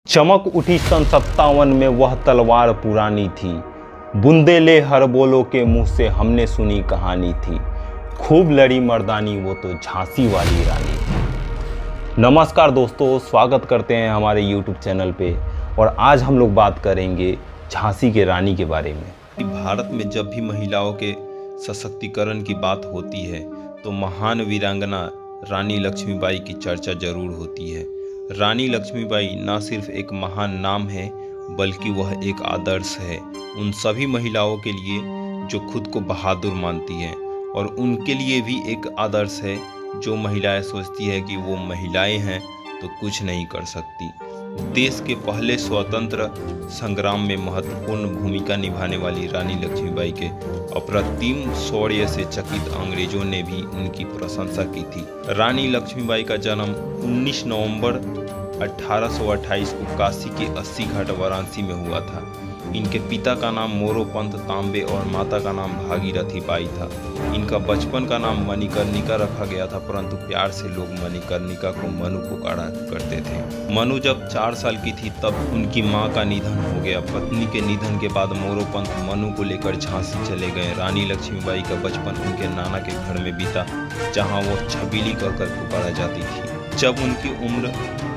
चमक उठी सन 57 में वह तलवार पुरानी थी। बुंदेले हर बोलो के मुंह से हमने सुनी कहानी थी। खूब लड़ी मर्दानी वो तो झांसी वाली रानी थी। नमस्कार दोस्तों, स्वागत करते हैं हमारे YouTube चैनल पे। और आज हम लोग बात करेंगे झांसी के रानी के बारे में। भारत में जब भी महिलाओं के सशक्तिकरण की बात होती है तो महान वीरांगना रानी लक्ष्मीबाई की चर्चा जरूर होती है। रानी लक्ष्मीबाई न सिर्फ एक महान नाम है बल्कि वह एक आदर्श है उन सभी महिलाओं के लिए जो खुद को बहादुर मानती हैं, और उनके लिए भी एक आदर्श है जो महिलाएं सोचती है कि वो महिलाएं हैं तो कुछ नहीं कर सकती। देश के पहले स्वतंत्र संग्राम में महत्वपूर्ण भूमिका निभाने वाली रानी लक्ष्मीबाई के अप्रतिम शौर्य से चकित अंग्रेजों ने भी उनकी प्रशंसा की थी। रानी लक्ष्मीबाई का जन्म 19 नवंबर 1828 को काशी के 80 घाट वाराणसी में हुआ था। इनके पिता का नाम मोरोपंत तांबे और माता का नाम भागीरथी बाई था। इनका बचपन का नाम मणिकर्णिका रखा गया था, परंतु प्यार से लोग मणिकर्णिका को मनु पुकारा करते थे। मनु जब 4 साल की थी तब उनकी मां का निधन हो गया। पत्नी के निधन के बाद मोरोपंत मनु को लेकर झांसी चले गए। रानी लक्ष्मीबाई का बचपन उनके नाना के घर में बीता, जहाँ वो छबीली कहकर पुकारा जाती थी। जब उनकी उम्र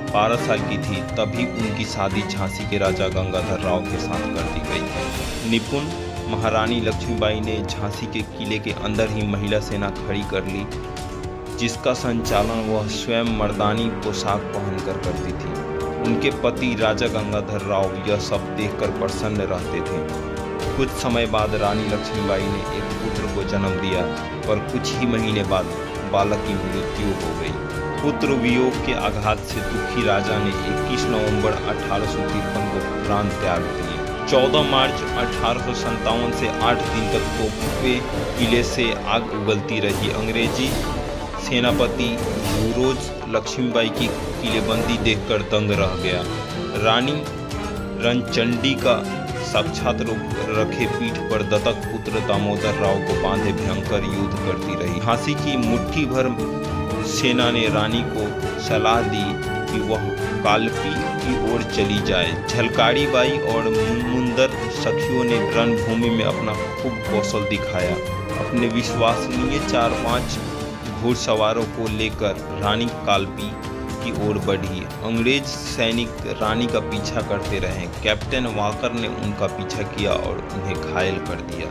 12 साल की थी तभी उनकी शादी झांसी के राजा गंगाधर राव के साथ कर दी गई। निपुण महारानी लक्ष्मीबाई ने झांसी के किले के अंदर ही महिला सेना खड़ी कर ली, जिसका संचालन वह स्वयं मर्दानी पोशाक पहनकर करती थी। उनके पति राजा गंगाधर राव यह सब देखकर प्रसन्न रहते थे। कुछ समय बाद रानी लक्ष्मीबाई ने एक पुत्र को जन्म दिया, पर कुछ ही महीने बाद बालक की मृत्यु हो गई। पुत्र वियोग के आघात से दुखी राजा ने 21 नवंबर 1853 को प्राण त्याग दिए। 14 मार्च 1857 से 8 दिन तक तोपें किले से आग उगलती रही। अंग्रेजी सेनापति ह्यूरोज लक्ष्मीबाई की किलेबंदी देखकर दंग रह गया। रानी रणचंडी का साक्षात रूप रखे पीठ पर दत्तक पुत्र दामोदर राव को बांधे भयंकर युद्ध करती रही। झांसी की मुट्ठी भर सेना ने रानी को सलाह दी कि वह कालपी की ओर चली जाए। झलकारी बाई और मुंदर सखियों ने रणभूमि में अपना खूब कौशल दिखाया। अपने विश्वसनीय 4-5 घुड़सवारों को लेकर रानी कालपी की ओर बढ़ी। अंग्रेज सैनिक रानी का पीछा करते रहे। कैप्टन वाकर ने उनका पीछा किया और उन्हें घायल कर दिया।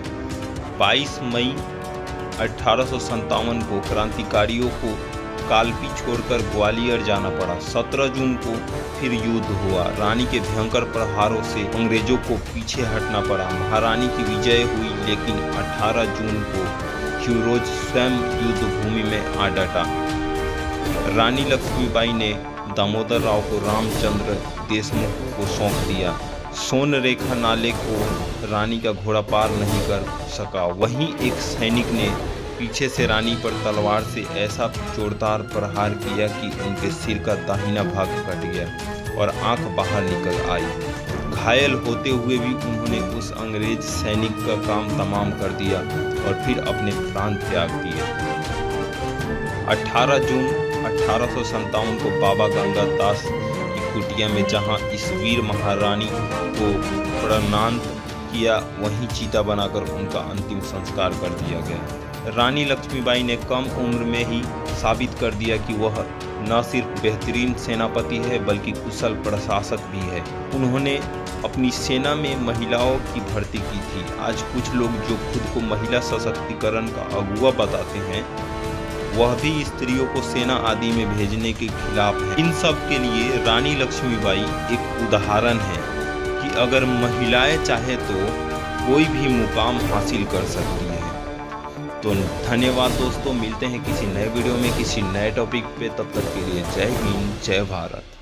22 मई 1857 को क्रांतिकारियों को कालपी छोड़कर ग्वालियर जाना पड़ा। 17 जून को फिर युद्ध हुआ। रानी के भयंकर प्रहारों से अंग्रेजों को पीछे हटना पड़ा। महारानी की विजय हुई, लेकिन 18 जून को ह्यूरोज स्वयं युद्ध भूमि में आ डटा। रानी लक्ष्मीबाई ने दामोदर राव को रामचंद्र देशमुख को सौंप दिया। सोन रेखा नाले को रानी का घोड़ा पार नहीं कर सका। वहीं एक सैनिक ने पीछे से रानी पर तलवार से ऐसा जोरदार प्रहार किया कि उनके सिर का दाहिना भाग कट गया और आंख बाहर निकल आई। घायल होते हुए भी उन्होंने उस अंग्रेज सैनिक का काम तमाम कर दिया और फिर अपने प्राण त्याग दिए। 18 जून 1857 को बाबा गंगादास की कुटिया में जहां इस वीर महारानी को प्रणांत किया, वहीं चीता बनाकर उनका अंतिम संस्कार कर दिया गया। रानी लक्ष्मीबाई ने कम उम्र में ही साबित कर दिया कि वह न सिर्फ बेहतरीन सेनापति है बल्कि कुशल प्रशासक भी है। उन्होंने अपनी सेना में महिलाओं की भर्ती की थी। आज कुछ लोग जो खुद को महिला सशक्तिकरण का अगुवा बताते हैं, वह भी स्त्रियों को सेना आदि में भेजने के खिलाफ है। इन सब के लिए रानी लक्ष्मीबाई एक उदाहरण है कि अगर महिलाएं चाहे तो कोई भी मुकाम हासिल कर सकती है। तो धन्यवाद दोस्तों, मिलते हैं किसी नए वीडियो में किसी नए टॉपिक पे। तब तक के लिए जय हिंद, जय भारत।